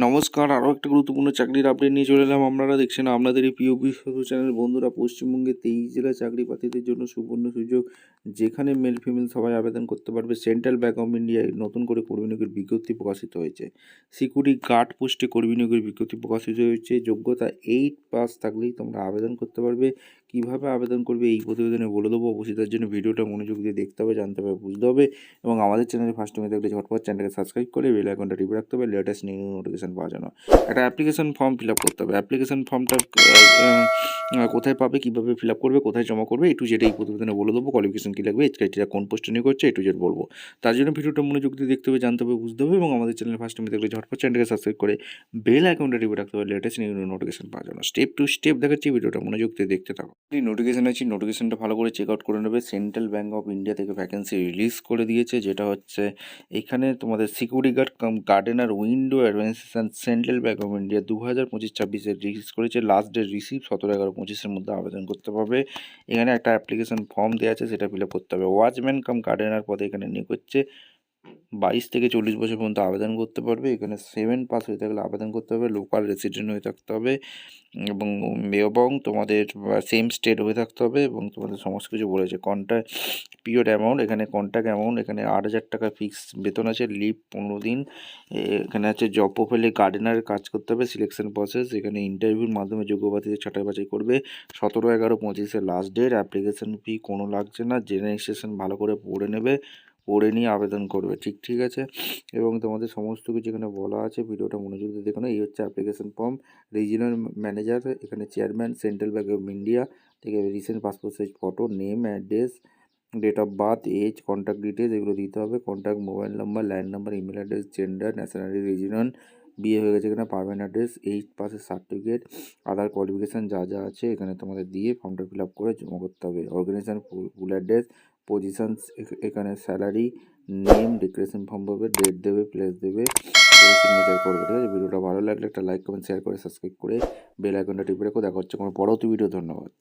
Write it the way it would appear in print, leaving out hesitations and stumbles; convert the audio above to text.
নমস্কার, আরও একটা গুরুত্বপূর্ণ চাকরির আপডেট নিয়ে চলে এলাম। আপনারা দেখছেন আপনাদের এই প্রিয় বিশ্বস্ত চ্যানেল। বন্ধুরা, পশ্চিমবঙ্গে 23 জেলা চাকরি প্রার্থীদের জন্য সুবর্ণ সুযোগ, যেখানে মেল ফিমেল সবাই আবেদন করতে পারবে। সেন্ট্রাল ব্যাংক অফ ইন্ডিয়ায় নতুন করে কর্মী নিয়োগের বিজ্ঞপ্তি প্রকাশিত হয়েছে। সিকিউরিটি গার্ড পোস্টে কর্মী নিয়োগের বিজ্ঞপ্তি প্রকাশিত হয়েছে। যোগ্যতা 8 পাস থাকলেই তোমরা আবেদন করতে পারবে। কীভাবে আবেদন করবে এই প্রতিবেদনে বলে দেবো। অবশ্যই তার জন্য ভিডিওটা মনোযোগ দিয়ে দেখতে হবে, জানতে হবে, বুঝতে হবে। এবং আমাদের চ্যানেলে ফার্স্ট টাইম থাকলে ঝটপট চ্যানেলকে সাবস্ক্রাইব করে বেল আইকনটা টিপে রাখতে হবে, লেটেস্ট নিউ নোটিফিকেশন পাওয়ার জন্য। একটা অ্যাপ্লিকেশন ফর্ম ফিল আপ করতে হবে। অ্যাপ্লিকেশন ফর্মটা কোথায় পাবে, কীভাবে ফিল আপ করবে, কোথায় জমা করবে, একটু জেড এই প্রতিবেদনে বলে দেবো। কোয়ালিফিকেশন কী লাগবে, এজ ক্রাইটেরিয়া কোন পোস্টে নিয়োগ করছে, একটু জেড বলবো। তার জন্য ভিডিওটা মনোযোগ দিয়ে দেখতে হবে, জানতে হবে, বুঝতে হবে। এবং আমাদের চ্যানেলে ফার্স্ট টাইম থাকলে ঝটপট চ্যানেলকে সাবস্ক্রাইব করে বেল আইকনটা টিপে রাখতে হবে, লেটেস্ট নিউ নোটিফিকেশন পাওয়ার জন্য। স্টেপ টু স্টেপ দেখাচ্ছি, ভিডিওটা মনোযোগ দিয়ে দেখতে থাকো। এই নোটিফিকেশন আছে, নোটিফিকেশনটা ভালো করে চেক আউট করে নেবে। সেন্ট্রাল ব্যাংক অফ ইন্ডিয়া থেকে ভ্যাকেন্সি রিলিজ করে দিয়েছে, যেটা হচ্ছে এখানে তোমাদের security guard cum gardener window administration Central Bank of India 2025-26 release করেছে। লাস্ট ডেট রিসিভ 17/11-25 মধ্যে আবেদন করতে পারবে। এখানে একটা অ্যাপ্লিকেশন ফর্ম দেওয়া আছে, সেটা ফিল আপ করতে হবে। ওয়াচম্যান কাম গার্ডেনার পদে এখানে নিয়োগ হচ্ছে। 22 থেকে 40 বছর পর্যন্ত আবেদন করতে পারবে। এখানে 7 পাস হয়ে থাকলে আবেদন করতে হবে। লোকাল রেসিডেন্ট হয়ে থাকতে হবে এবং তোমাদের সেম স্টেট হয়ে থাকতে হবে। এবং তোমাদের সমস্ত কিছু বলেছে। কন্ট্রাক্ট পিরিয়ড অ্যামাউন্ট, এখানে কন্ট্রাক্ট অ্যামাউন্ট, এখানে 8,000 টাকা ফিক্স বেতন আছে। লিভ 15 দিন। এখানে আছে জব প্রোফাইলে গার্ডেনারের কাজ করতে হবে। সিলেকশন প্রসেস, এখানে ইন্টারভিউর মাধ্যমে যোগ্য প্রার্থীদের ছাঁটাই বাছাই করবে। 17/11-25 লাস্ট ডেট। অ্যাপ্লিকেশন ফি কোনো লাগছে না। জেনারেল ভালো করে পড়ে নেবে, পড়ে নিয়ে আবেদন করবে। ঠিক আছে। এবং তোমাদের সমস্ত কিছু এখানে বলা আছে, ভিডিওটা মনোযোগ দিয়ে দেখো। এই হচ্ছে অ্যাপ্লিকেশন ফর্ম। রিজিওনাল ম্যানেজার, এখানে chairman Central Bank of India থেকে recent passport size photo, name, address, date of birth, age, contact details এগুলো দিতে হবে। Contact mobile number, land number, email address, gender, nationality, region, বিয়ে হয়ে গেছে এখানে, permanent address, 8 পাসের সার্টিফিকেট, আদার কোয়ালিফিকেশান যা যা আছে এখানে তোমাদের দিয়ে ফর্মটা ফিল আপ করে জমা করতে হবে। অর্গানাইজেশন ফুল অ্যাড্রেস, পজিশনস, এখানে স্যালারি, নেম, ডিক্লারেশন ফর্ম পাবে, ডেট দেবে, প্লেস দেবে, সিগনেচার করবে। ঠিক আছে। ভিডিওটা ভালো লাগলে একটা লাইক, কমেন্ট, শেয়ার করে সাবস্ক্রাইব করে বেল আইকনটা টিপে রেখো। দেখা হচ্ছে কোনো পরবর্তী ভিডিও। ধন্যবাদ।